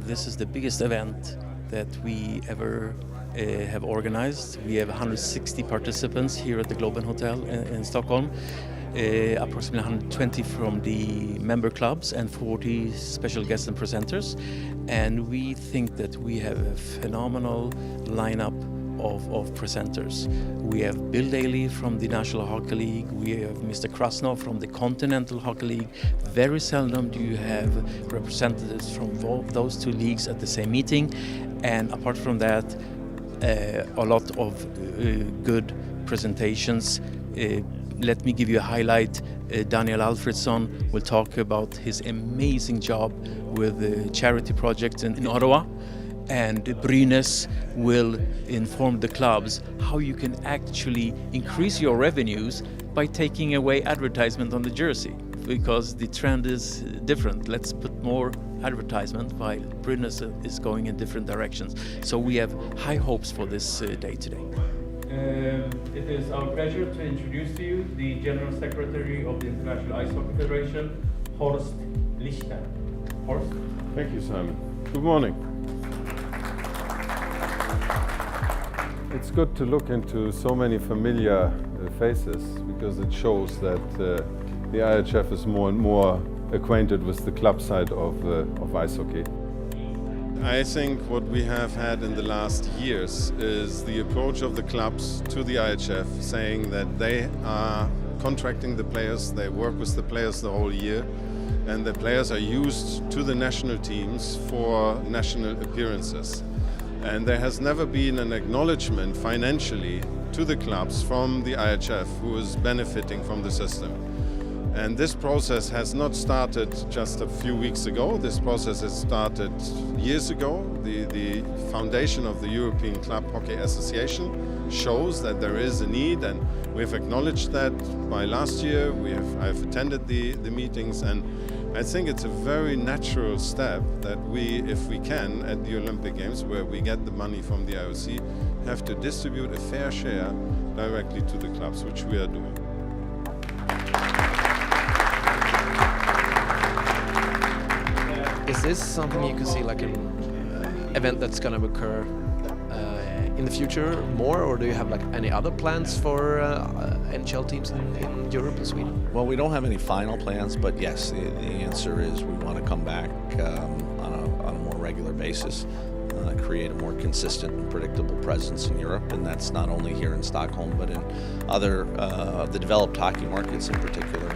this is the biggest event that we ever have organized. We have 160 participants here at the Globen Hotel in Stockholm, approximately 120 from the member clubs and 40 special guests and presenters. And we think that we have a phenomenal lineup of presenters. We have Bill Daly from the National Hockey League, we have Mr. Krasnov from the Continental Hockey League. Very seldom do you have representatives from those two leagues at the same meeting, and apart from that, a lot of good presentations. Let me give you a highlight. Daniel Alfredsson will talk about his amazing job with the charity project in Ottawa. And Brynäs will inform the clubs how you can actually increase your revenues by taking away advertisement on the jersey, because the trend is different. Let's put more advertisement while Brynäs is going in different directions. So we have high hopes for this day today. It is our pleasure to introduce to you the General Secretary of the International Ice Hockey Federation, Horst Lichter. Horst? Thank you, Simon. Good morning. It's good to look into so many familiar faces, because it shows that the IHF is more and more acquainted with the club side of ice hockey. I think what we have had in the last years is the approach of the clubs to the IHF, saying that they are contracting the players, they work with the players the whole year, and the players are used to the national teams for national appearances. And there has never been an acknowledgement financially to the clubs from the IHF who is benefiting from the system. And this process has not started just a few weeks ago. This process has started years ago. The foundation of the European Club Hockey Association shows that there is a need, and we've acknowledged that by last year. I've attended the meetings, and I think it's a very natural step that we, if we can, at the Olympic Games, where we get the money from the IOC, have to distribute a fair share directly to the clubs, which we are doing. Is this something you can see like an event that's going to occur in the future more, or do you have like any other plans for NHL teams in Europe and Sweden? Well, we don't have any final plans, but yes, the answer is we want to come back on a more regular basis, create a more consistent and predictable presence in Europe, and that's not only here in Stockholm, but in other the developed hockey markets in particular.